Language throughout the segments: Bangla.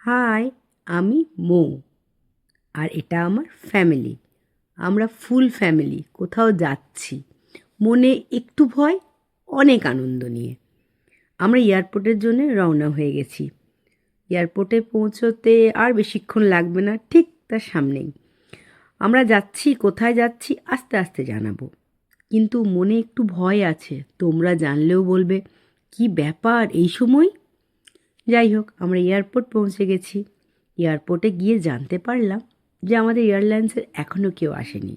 হাই, আমি মৌ। আর এটা আমার ফ্যামিলি। আমরা ফুল ফ্যামিলি কোথাও যাচ্ছি। মনে একটু ভয়, অনেক আনন্দ নিয়ে। আমরা এয়ারপোর্টের জন্য রওনা হয়ে গেছি। এয়ারপোর্টে পৌঁছোতে আর বেশিক্ষণ লাগবে না, ঠিক তার সামনেই। আমরা যাচ্ছি, কোথায় যাচ্ছি আস্তে আস্তে জানাবো। কিন্তু মনে একটু ভয় আছে, তোমরা জানলেও বলবে কি ব্যাপার এই সময়। যাই হোক, আমরা এয়ারপোর্ট পৌঁছে গেছি। এয়ারপোর্টে গিয়ে জানতে পারলাম যে আমাদের এয়ারলাইন্সের এখনও কেউ আসেনি।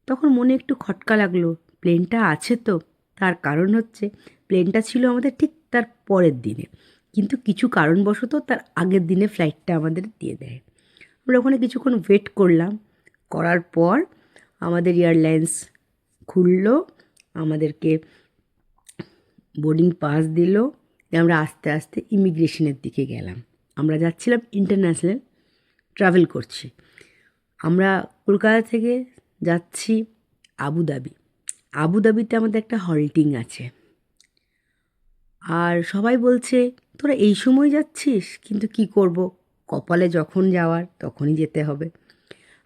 তখন মনে একটু খটকা লাগলো, প্লেনটা আছে তো। তার কারণ হচ্ছে প্লেনটা ছিল আমাদের ঠিক তার পরের দিনে, কিন্তু কিছু কারণবশত তার আগের দিনে ফ্লাইটটা আমাদের দিয়ে দেয়। আমরা ওখানে কিছুক্ষণ ওয়েট করলাম। করার পর আমাদের এয়ারলাইন্স খুললো, আমাদেরকে বোর্ডিং পাস দিল। আমরা আস্তে আস্তে ইমিগ্রেশনের দিকে গেলাম। আমরা যাচ্ছিলাম ইন্টারন্যাশনাল ট্রাভেল করছি। আমরা কলকাতা থেকে যাচ্ছি আবুধাবি। আবুধাবিতে আমাদের একটা হল্টিং আছে। আর সবাই বলছে তোরা এই সময় যাচ্ছিস, কিন্তু কি করব, কপালে যখন যাওয়ার তখনই যেতে হবে।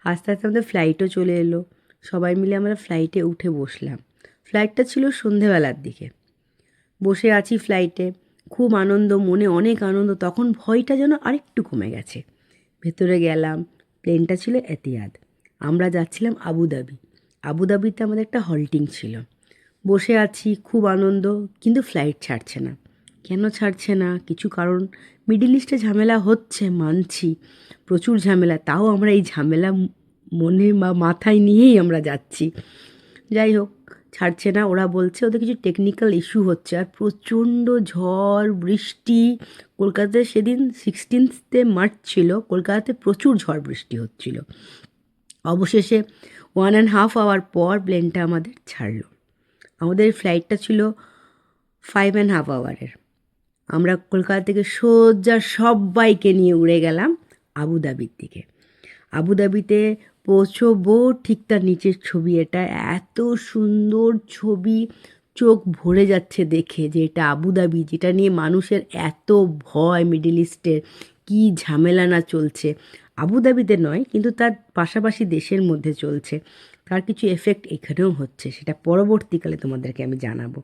আস্তে আস্তে আমাদের ফ্লাইটও চলে এলো। সবাই মিলে আমরা ফ্লাইটে উঠে বসলাম। ফ্লাইটটা ছিল সন্ধেবেলার দিকে। বসে আছি ফ্লাইটে, খুব আনন্দ, মনে অনেক আনন্দ। তখন ভয়টা যেন আরেকটু কমে গেছে। ভেতরে গেলাম। প্লেনটা ছিল এতিয়াদ। আমরা যাচ্ছিলাম আবুধাবি। আবুধাবিতে আমাদের একটা হল্টিং ছিল। বসে আছি, খুব আনন্দ, কিন্তু ফ্লাইট ছাড়ছে না। কেন ছাড়ছে না, কিছু কারণ। মিডল ইস্টে ঝামেলা হচ্ছে মানছি, প্রচুর ঝামেলা, তাও আমরা এই ঝামেলা মনে বা মাথায় নিয়েই আমরা যাচ্ছি। যাই হোক, ছাড়ছে না। ওরা বলছে ওদের কিছু টেকনিক্যাল ইস্যু হচ্ছে। আর প্রচণ্ড ঝড় বৃষ্টি। কলকাতায় সেদিন 16th মার্চ ছিল। কলকাতাতে প্রচুর ঝড় বৃষ্টি হচ্ছিল। অবশেষে 1.5 আওয়ার পর প্লেনটা আমাদের ছাড়লো। আমাদের ফ্লাইটটা ছিল 5.5 আওয়ারের। আমরা কলকাতা থেকে সোজা সবাইকে নিয়ে উড়ে গেলাম আবুধাবির দিকে। আবুধাবিতে পৌঁছবো, ঠিক তার নিচের ছবি এটা। এত সুন্দর ছবি, চোখ ভরে যাচ্ছে দেখে যে এটা আবুধাবি, যেটা নিয়ে মানুষের এত ভয় মিডল ইস্টের, কী ঝামেলা না চলছে। আবুধাবিতে নয়, কিন্তু তার পাশাপাশি দেশের মধ্যে চলছে। তার কিছু এফেক্ট এখানেও হচ্ছে, সেটা পরবর্তীকালে তোমাদেরকে আমি জানাবো।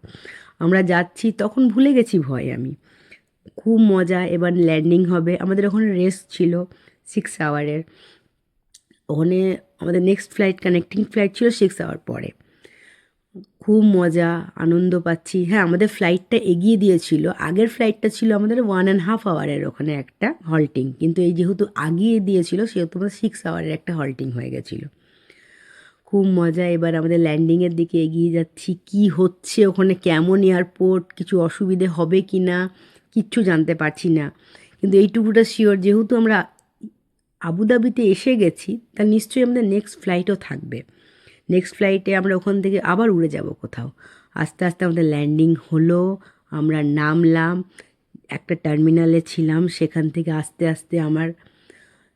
আমরা যাচ্ছি, তখন ভুলে গেছি ভয় আমি। খুব মজা। এবার ল্যান্ডিং হবে। আমাদের ওখানে রেস্ট ছিল 6 আওয়ারের। ওখানে আমাদের নেক্সট ফ্লাইট, কানেক্টিং ফ্লাইট ছিল 6 আওয়ার পরে। খুব মজা, আনন্দ পাচ্ছি। হ্যাঁ, আমাদের ফ্লাইটটা এগিয়ে দিয়েছিল। আগের ফ্লাইটটা ছিল আমাদের 1.5 আওয়ারের ওখানে একটা হল্টিং, কিন্তু এই যেহেতু আগিয়ে দিয়েছিল সেহেতু আমাদের 6 আওয়ারের একটা হল্টিং হয়ে গেছিলো। খুব মজা। এবার আমাদের ল্যান্ডিংয়ের দিকে এগিয়ে যাচ্ছি। কি হচ্ছে ওখানে, কেমন এয়ারপোর্ট, কিছু অসুবিধে হবে কি না কিচ্ছু জানতে পারছি না। কিন্তু এইটুকুটা শিওর, যেহেতু আমরা আবুধাবিতে এসে গেছি, তা নিশ্চয়ই আমাদের নেক্সট ফ্লাইটও থাকবে। নেক্সট ফ্লাইটে আমরা ওখান থেকে আবার উড়ে যাব কোথাও। আস্তে আস্তে আমাদের ল্যান্ডিং হলো। আমরা নামলাম, একটা টার্মিনালে ছিলাম। সেখান থেকে আস্তে আস্তে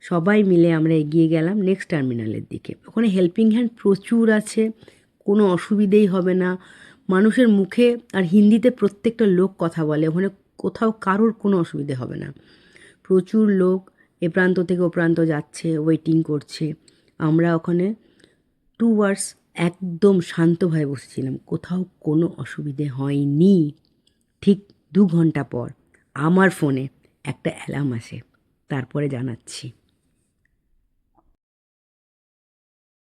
সবাই মিলে আমরা এগিয়ে গেলাম নেক্সট টার্মিনালের দিকে। ওখানে হেল্পিং হ্যান্ড প্রচুর আছে, কোনো অসুবিধেই হবে না। মানুষের মুখে আর হিন্দিতে প্রত্যেকটা লোক কথা বলে। ওখানে কোথাও কারোর কোনো অসুবিধে হবে না। প্রচুর লোক এ প্রান্ত থেকে ও প্রান্ত যাচ্ছে, ওয়েটিং করছে। আমরা ওখানে 2 আওয়ার্স একদম শান্তভাবে বসেছিলাম, কোথাও কোনো অসুবিধে হয়নি। ঠিক 2 ঘন্টা পর আমার ফোনে একটা অ্যালার্ম আসে, তারপরে জানাচ্ছি।